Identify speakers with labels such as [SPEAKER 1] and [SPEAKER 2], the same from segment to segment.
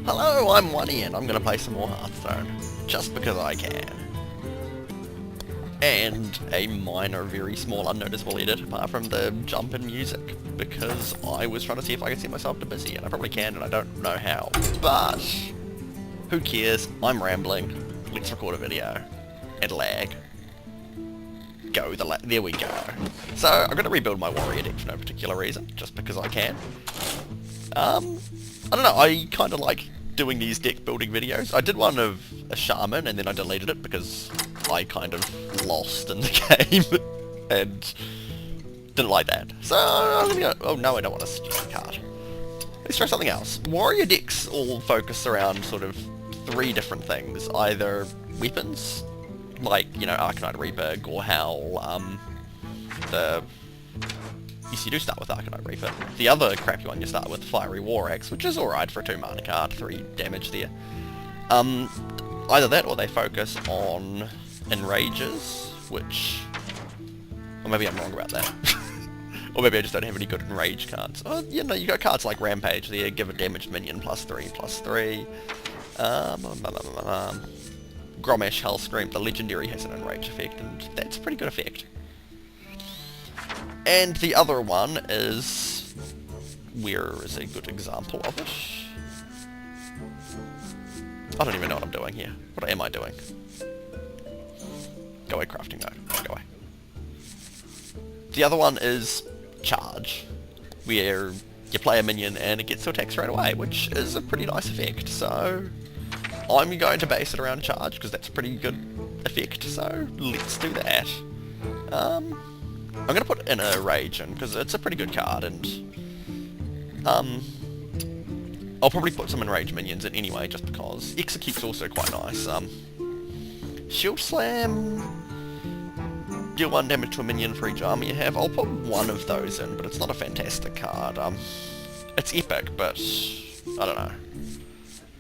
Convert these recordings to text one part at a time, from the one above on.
[SPEAKER 1] Hello, I'm Wani and I'm gonna play some more Hearthstone. Just because I can. And a minor, very small, unnoticeable edit, apart from the jump in music, because I was trying to see if I could set myself to busy, and I probably can, and I don't know how. But, who cares? I'm rambling. Let's record a video. And lag. There we go. So, I'm gonna rebuild my warrior deck for no particular reason, just because I can. I don't know, I kinda like doing these deck building videos. I did one of a shaman and then I deleted it because I kind of lost in the game and didn't like that. So I'm gonna go, oh no, I don't want to suggest a card. Let's try something else. Warrior decks all focus around sort of three different things. Either weapons, like, you know, Arcanite Reaper, Gorehowl, Yes, you do start with Arcanite Reaper. The other crappy one you start with, Fiery War Axe, which is alright for a 2 mana card, 3 damage there. Either that or they focus on Enrages, which... Or maybe I'm wrong about that. Or maybe I just don't have any good Enrage cards. Oh, you know, you got cards like Rampage there, give a damaged minion +3/+3. Gromesh Hellscream, the legendary has an Enrage effect, and that's a pretty good effect. And the other one is... Where is a good example of it? I don't even know what I'm doing here. What am I doing? Go away, crafting mode. Go away. The other one is Charge, where you play a minion and it gets to attack straight away, which is a pretty nice effect. So I'm going to base it around Charge, because that's a pretty good effect, so let's do that. I'm going to put in a Rage in, because it's a pretty good card, and I'll probably put some Enrage minions in anyway, just because. Execute's also quite nice. Shield Slam, deal 1 damage to a minion for each army you have. I'll put one of those in, but it's not a fantastic card. It's epic, but I don't know.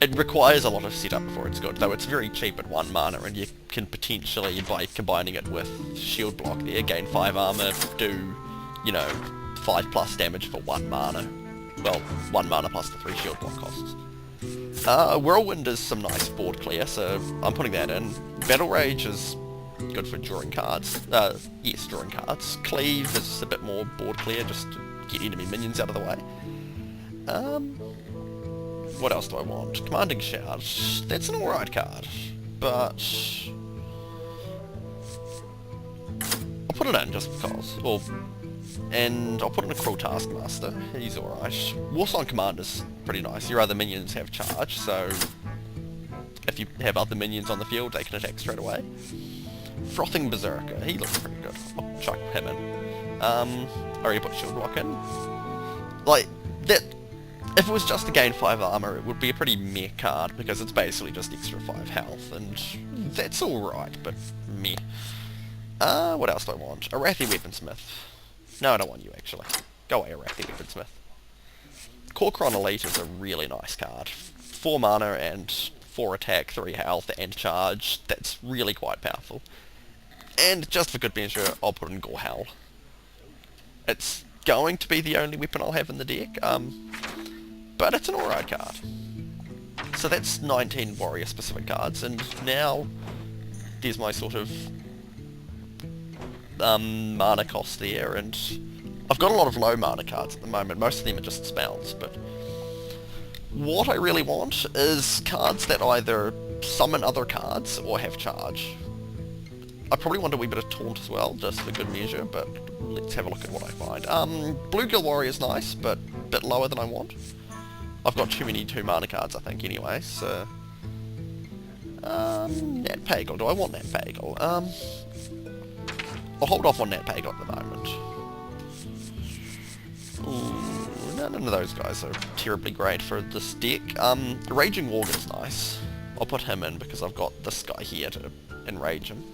[SPEAKER 1] It requires a lot of setup before it's good, though it's very cheap at 1 mana, and you can potentially, by combining it with Shield Block there, gain 5 armor, do, you know, 5+ damage for 1 mana. Well, 1 mana plus the 3 Shield Block costs. Whirlwind is some nice board clear, so I'm putting that in. Battle Rage is good for drawing cards. Yes, drawing cards. Cleave is a bit more board clear, just to get enemy minions out of the way. What else do I want? Commanding Shout. That's an alright card, but I'll put it in just because. Well, and I'll put in a Cruel Taskmaster. He's alright. Warsong Commander's pretty nice. Your other minions have charge, so if you have other minions on the field, they can attack straight away. Frothing Berserker. He looks pretty good. I'll chuck him in. I already put Shield Block in. Like, that... If it was just to gain 5 armor, it would be a pretty meh card, because it's basically just extra 5 health, and that's alright, but meh. What else do I want? Arathi Weaponsmith. No, I don't want you, actually. Go away, Arathi Weaponsmith. Kor'kron Elite is a really nice card. 4 mana and 4 attack, 3 health, and charge. That's really quite powerful. And just for good measure, I'll put in Gorehowl. It's going to be the only weapon I'll have in the deck, but it's an alright card. So that's 19 warrior specific cards, and now there's my sort of mana cost there, and I've got a lot of low mana cards at the moment. Most of them are just spells, but what I really want is cards that either summon other cards or have charge. I probably want a wee bit of Taunt as well, just for good measure, but let's have a look at what I find. Bluegill Warrior's nice, but a bit lower than I want. I've got too many 2 mana cards, I think, anyway, so... Nat Pagle. Do I want Nat Pagle? I'll hold off on Nat Pagle at the moment. Ooh, none of those guys are terribly great for this deck. Raging Worgen's nice. I'll put him in because I've got this guy here to enrage him.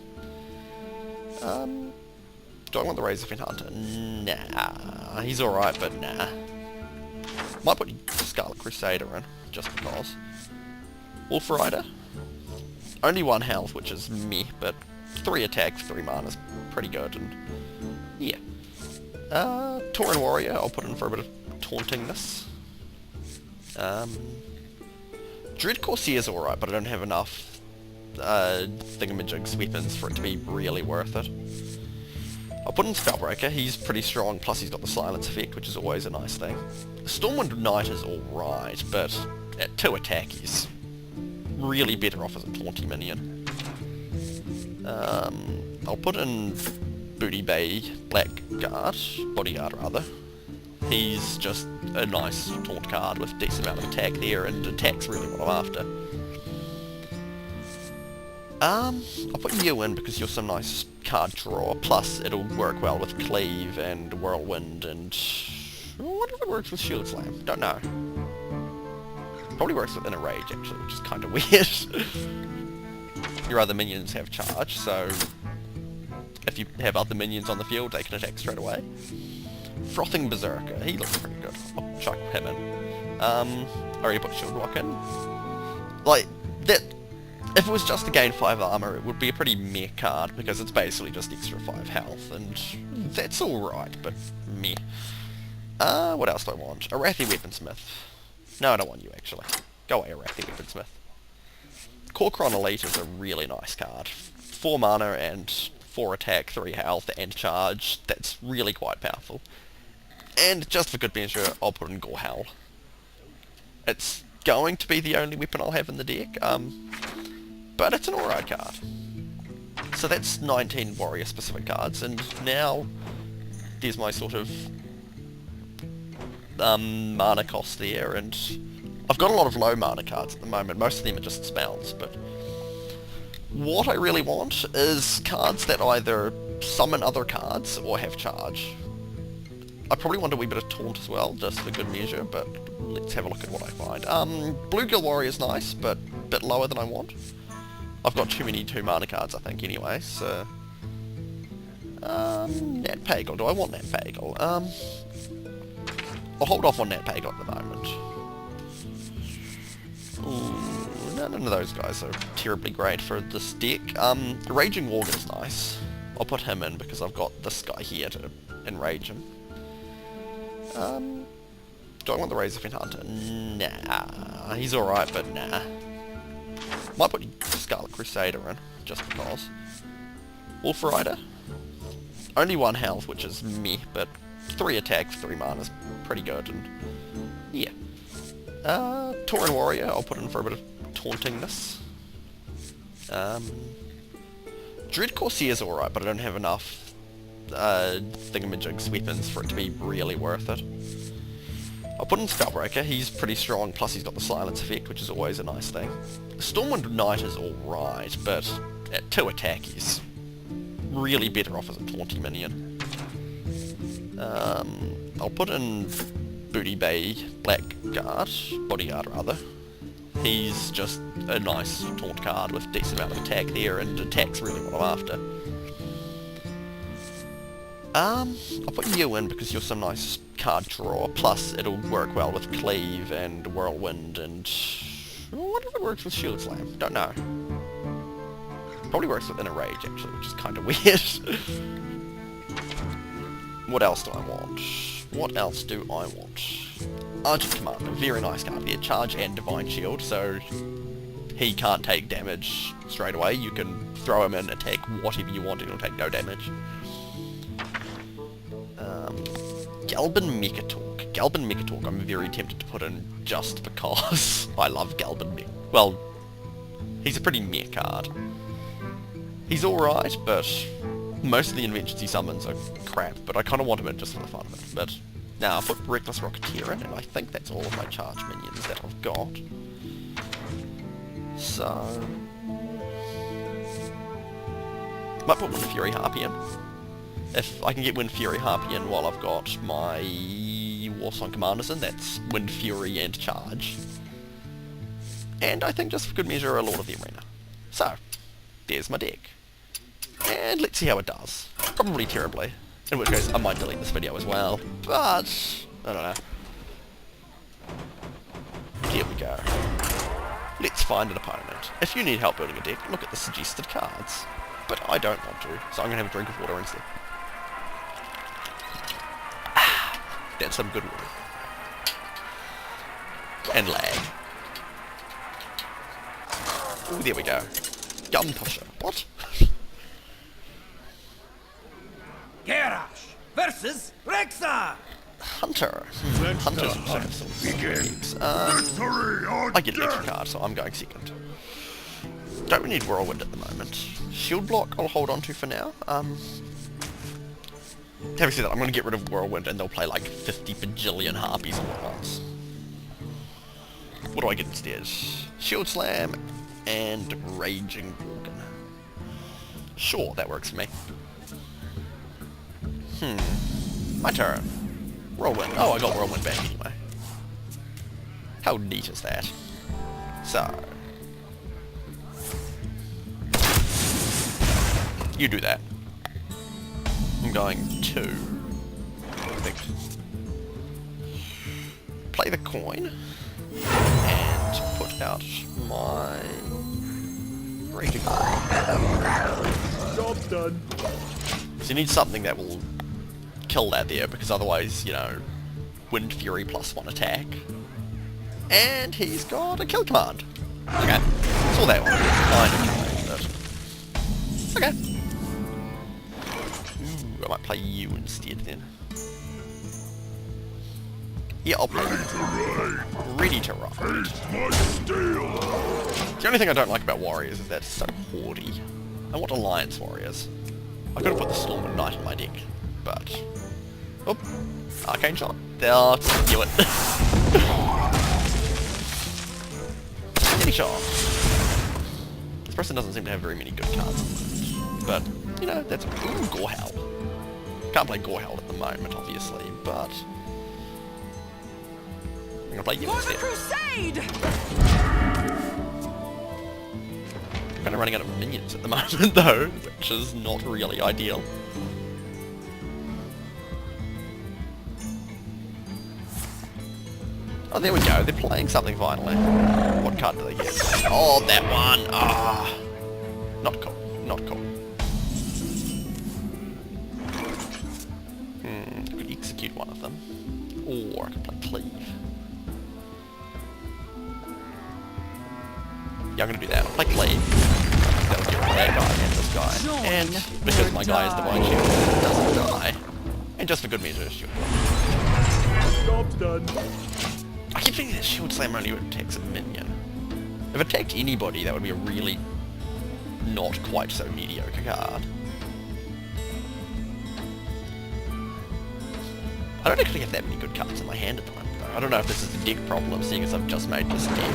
[SPEAKER 1] Do I want the Razorfin Hunter? Nah. He's alright, but nah. Might put Scarlet Crusader in, just because. Wolf Rider. Only 1 health, which is meh, but 3 attack, 3 mana is pretty good, and yeah. Tauren Warrior, I'll put in for a bit of tauntingness. Dread Corsair's alright, but I don't have enough thingamajigs weapons for it to be really worth it. I'll put in Spellbreaker, he's pretty strong, plus he's got the silence effect, which is always a nice thing. Stormwind Knight is alright, but at 2 attack he's really better off as a taunty minion. I'll put in Booty Bay Blackguard, Bodyguard rather. He's just a nice taunt card with a decent amount of attack there, and attack's really what I'm after. I'll put you in because you're some nice card draw, plus it'll work well with Cleave and Whirlwind and... I wonder if it works with Shield Slam, don't know. Probably works with Inner Rage actually, which is kind of weird. Your other minions have charge, so if you have other minions on the field they can attack straight away. Frothing Berserker, he looks pretty good. I'll chuck him in. I already put Shield Rock in. Like, that... If it was just to gain 5 armor, it would be a pretty meh card, because it's basically just extra 5 health, and that's alright, but meh. What else do I want? Arathi Weaponsmith. No, I don't want you, actually. Go away, Arathi Weaponsmith. Kor'kron Elite is a really nice card. 4 mana and 4 attack, 3 health, and charge. That's really quite powerful. And just for good measure, I'll put in Gorehowl. It's going to be the only weapon I'll have in the deck, but it's an alright card. So that's 19 warrior-specific cards, and now there's my sort of mana cost there, and I've got a lot of low mana cards at the moment. Most of them are just spells, but what I really want is cards that either summon other cards or have charge. I probably want a wee bit of taunt as well, just for good measure, but let's have a look at what I find. Bluegill Warrior's nice, but a bit lower than I want. I've got too many 2 mana cards, I think, anyway, so... Nat Pagal. Do I want Nat Pagal? I'll hold off on Nat Pagal at the moment. Ooh, none of those guys are terribly great for this deck. Raging Worgen's nice. I'll put him in because I've got this guy here to enrage him. Do I want the Razorfin Hunter? Nah, he's alright, but nah. Might put Scarlet Crusader in, just because. Wolf Rider? Only 1 health, which is meh, but 3 attack, 3 mana is pretty good, and yeah. Tauren Warrior, I'll put in for a bit of tauntingness. Dread Corsair's alright, but I don't have enough thingamajigs weapons for it to be really worth it. I'll put in Spellbreaker, he's pretty strong, plus he's got the silence effect, which is always a nice thing. Stormwind Knight is alright, but at 2 attack he's really better off as a taunty minion. I'll put in Booty Bay Blackguard, Bodyguard rather. He's just a nice taunt card with a decent amount of attack there, and attack's really what I'm after. I'll put you in because you're some nice card draw, plus it'll work well with Cleave and Whirlwind and... I wonder if it works with Shield Slam, don't know. Probably works with Inner Rage actually, which is kind of weird. What else do I want? What else do I want? Argent Commander, very nice card there, charge and Divine Shield, so he can't take damage straight away. You can throw him in, attack whatever you want and he'll take no damage. Galban Mechatalk. Galban Mechatalk I'm very tempted to put in just because I love Galban Mech. Well, he's a pretty meh card. He's alright, but most of the inventions he summons are crap, but I kind of want him in just for the fun of it. But now I'll put Reckless Rocketeer in, and I think that's all of my charge minions that I've got. So... might put Wind Fury Harpy in. If I can get Wind Fury Harpy in while I've got my Warsong Commanders in, that's Wind Fury and Charge. And I think just for good measure a Lord of the Arena. So, there's my deck. And let's see how it does. Probably terribly. In which case I might delete this video as well. But, I don't know. Here we go. Let's find an opponent. If you need help building a deck, look at the suggested cards. But I don't want to, so I'm going to have a drink of water instead. That's some good water. And lag. Ooh, there we go. Gun pusher. What?
[SPEAKER 2] Garrosh versus Rexar.
[SPEAKER 1] Hunter. Hunter's also begins. I get an extra card, so I'm going second. Don't we need Whirlwind at the moment? Shield block I'll hold on to for now. Having said that, I'm going to get rid of Whirlwind and they'll play like 50 bajillion Harpies all at once. What do I get instead? Shield Slam and Raging Gorgon. Sure, that works for me. My turn. Whirlwind. Oh, I got Whirlwind back anyway. How neat is that? So... you do that. I'm going to... I think... play the coin. And put out my... Raging Gorgon.
[SPEAKER 2] Job done.
[SPEAKER 1] So you need something that will kill that there, because otherwise, you know, Wind Fury +1 attack. And he's got a kill command. Okay, saw that one. Kind of. Okay. Ooh, I might play you instead then. Yeah, I'll play you. Ready to ride. The only thing I don't like about warriors is that it's so hoardy. I want alliance warriors. I could have put the Stormwind Knight in my deck, but... oh, Arcane Shot. Oh, do it. Any shot. This person doesn't seem to have very many good cards at the moment. But, you know, that's... ooh, Gorehowl. Can't play Gorehowl at the moment, obviously, but... I'm gonna play you instead.
[SPEAKER 3] Crusade!
[SPEAKER 1] I'm kind of running out of minions at the moment, though, which is not really ideal. Oh, there we go. They're playing something finally. What card do they get? Oh, that one. Ah, not cool. Not cool. I could execute one of them, or I could play Cleave. Yeah, I'm gonna do that. I'll play Cleave. That'll get rid of that guy and this guy. And because my guy is Divine Shield, it doesn't die. And just for good measure, Shield.
[SPEAKER 2] Job's done.
[SPEAKER 1] I keep thinking that Shield Slam only attacks a minion. If it attacked anybody, that would be a really not quite so mediocre card. I don't actually have that many good cards in my hand at the moment, though. I don't know if this is the deck problem, seeing as I've just made this deck.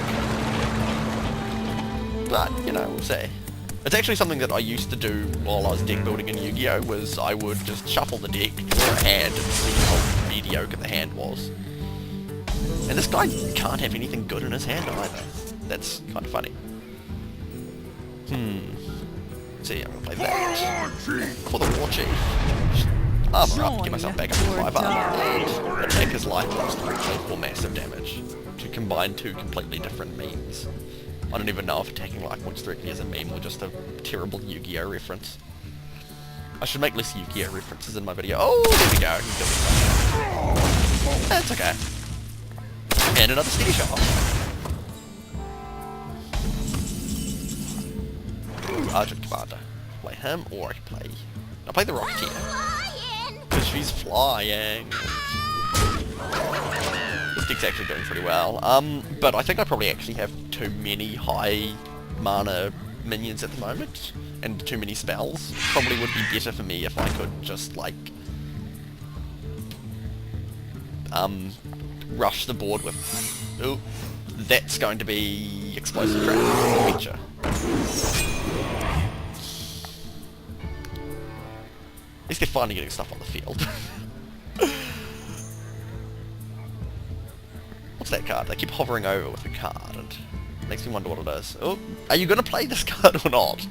[SPEAKER 1] But, you know, we'll see. It's actually something that I used to do while I was deck building in Yu-Gi-Oh! Was I would just shuffle the deck, draw a hand, and see how mediocre the hand was. And this guy can't have anything good in his hand either. That's kind of funny. See, I'm gonna play that. For the War Chief. Armor up, get myself back up to 5 armor, and attack his life lost for massive damage. To combine two completely different memes. I don't even know if attacking life points directly is a meme or just a terrible Yu-Gi-Oh! Reference. I should make less Yu-Gi-Oh! References in my video. Oh, there we go. That's okay. And another steady shot. Ooh, Argent Commander. Play him, or I can play... I'll play the Rocketeer. Because she's flying. This deck's actually doing pretty well. But I think I probably actually have too many high mana minions at the moment. And too many spells. Probably would be better for me if I could just, like... rush the board with... ooh, that's going to be Explosive Trap feature. At least they're finally getting stuff on the field. What's that card? They keep hovering over with the card and it makes me wonder what it is. Oh, are you going to play this card or not?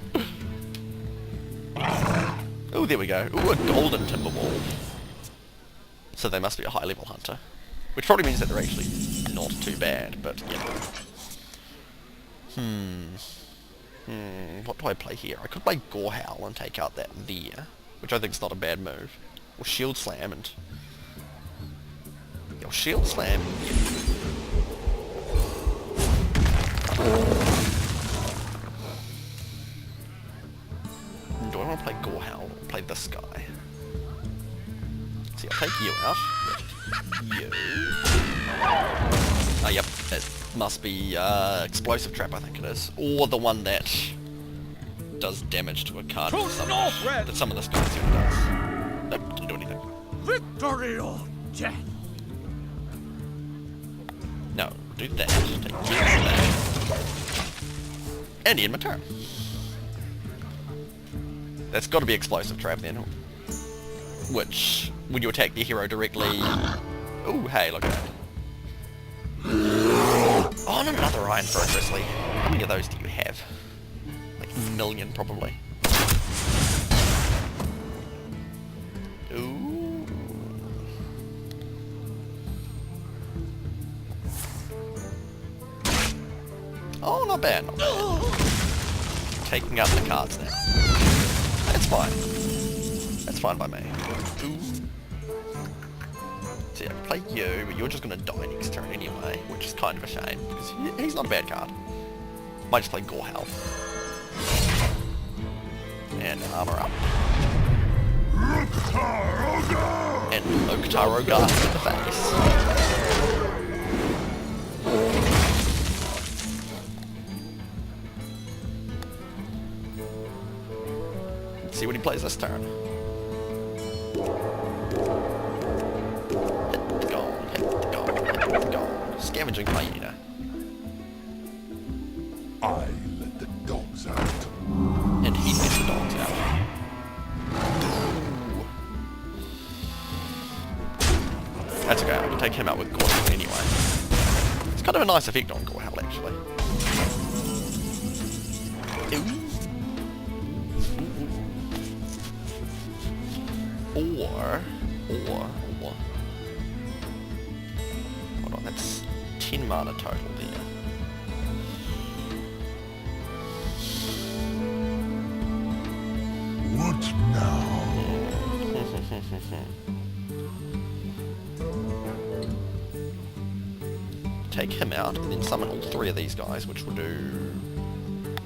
[SPEAKER 1] Oh, there we go. Ooh, a Golden Timberwolf. So they must be a high level hunter. Which probably means that they're actually not too bad, but, you know. What do I play here? I could play Gorehowl and take out that there, which I think is not a bad move. Or Shield Slam and... Or Shield Slam... out with you. Oh, yep, it must be Explosive Trap, I think it is. Or the one that does damage to a card that some of this guys even does. Nope, didn't do anything.
[SPEAKER 2] Victory or death.
[SPEAKER 1] No, do that. Take that. And end my turn. That's got to be Explosive Trap then. Which, when you attack the hero directly... Ooh, hey, look at that. Oh, and another Iron Throw Grizzly. How many of those do you have? Like a million, probably. Ooh. Oh, not bad, not bad. Taking out the cards now. That's fine. That's fine by me. Ooh. So yeah, play you, but you're just going to die next turn anyway, which is kind of a shame, because he's not a bad card. Might just play Gorehal. And armor up. And Loktar Ogar in the face. See what he plays this turn. Hit the gong, hit the gong, hit the gong. Scavenging Hyena.
[SPEAKER 3] I let the dogs out.
[SPEAKER 1] And he gets the dogs out. That's okay, I can take him out with Gorehal anyway. It's kind of a nice effect on Gorehal actually. Ooh. Or... Hold on, that's 10 mana total there.
[SPEAKER 3] What now?
[SPEAKER 1] Take him out and then summon all 3 of these guys, which will do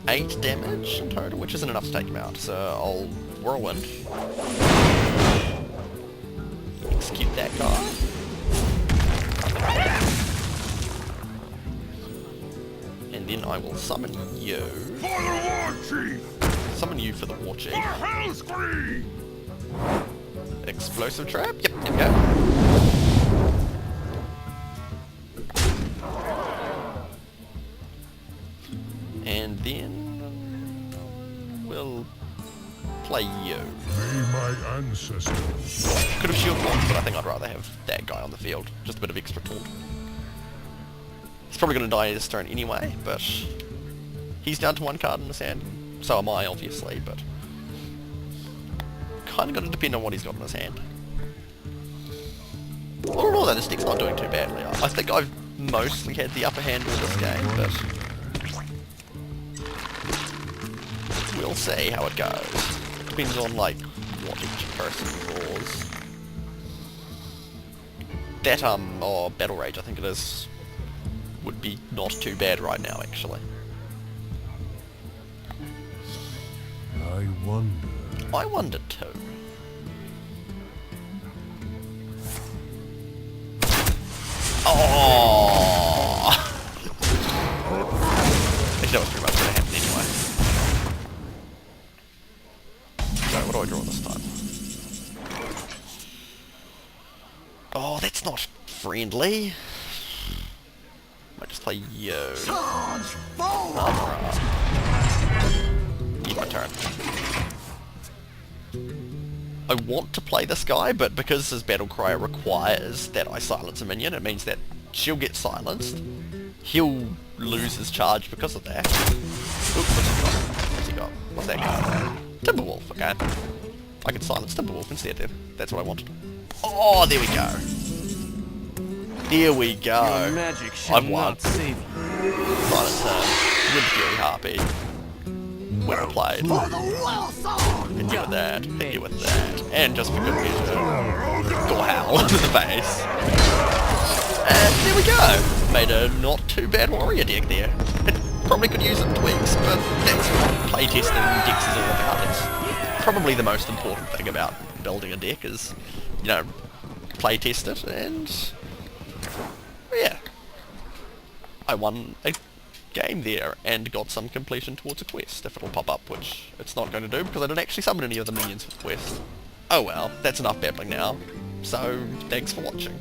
[SPEAKER 1] 8 damage in total, which isn't enough to take him out. So I'll Whirlwind. Execute that guy. And then I will summon you.
[SPEAKER 3] For the War Chief!
[SPEAKER 1] Summon you for the War Chief.
[SPEAKER 3] For Hellscream!
[SPEAKER 1] Explosive Trap? Yep, there we go. And then we'll play you.
[SPEAKER 3] May my ancestors.
[SPEAKER 1] Could have shield blocks, but I think I'd rather have that guy on the field. Just a bit of extra taunt. He's probably going to die this turn anyway, but he's down to 1 card in his hand. So am I, obviously, but kind of got to depend on what he's got in his hand. All in all, though, this deck's not doing too badly. I think I've mostly had the upper hand with this game, but we'll see how it goes. Depends on, like, what each person draws. That, or Battle Rage, I think it is, would be not too bad right now, actually.
[SPEAKER 3] I wonder.
[SPEAKER 1] I wonder too. Oh! Actually, that was pretty much going to happen anyway. So, what do I draw this time? Oh, that's not friendly. Might just play you.
[SPEAKER 2] Charge forward!
[SPEAKER 1] Need my turn. I want to play this guy, but because his battle cry requires that I silence a minion, it means that she'll get silenced. He'll lose his charge because of that. Oop, what's he got? What's that guy? Timberwolf, okay. I can silence Timberwolf instead then. That's what I wanted. Oh, there we go. There we go. I've won. Silence him. Wind Fury Harpy. Well played. Hit you with that, hit you with that, and just for good measure, Gorehal into the face. And there we go! Made a not too bad warrior deck there. It probably could use some tweaks, but that's what playtesting decks is all about. It's probably the most important thing about building a deck is, you know, playtest it, and yeah, I won a game there and got some completion towards a quest, if it'll pop up, which it's not going to do because I didn't actually summon any of the minions for the quest. Oh well, that's enough babbling now, so thanks for watching.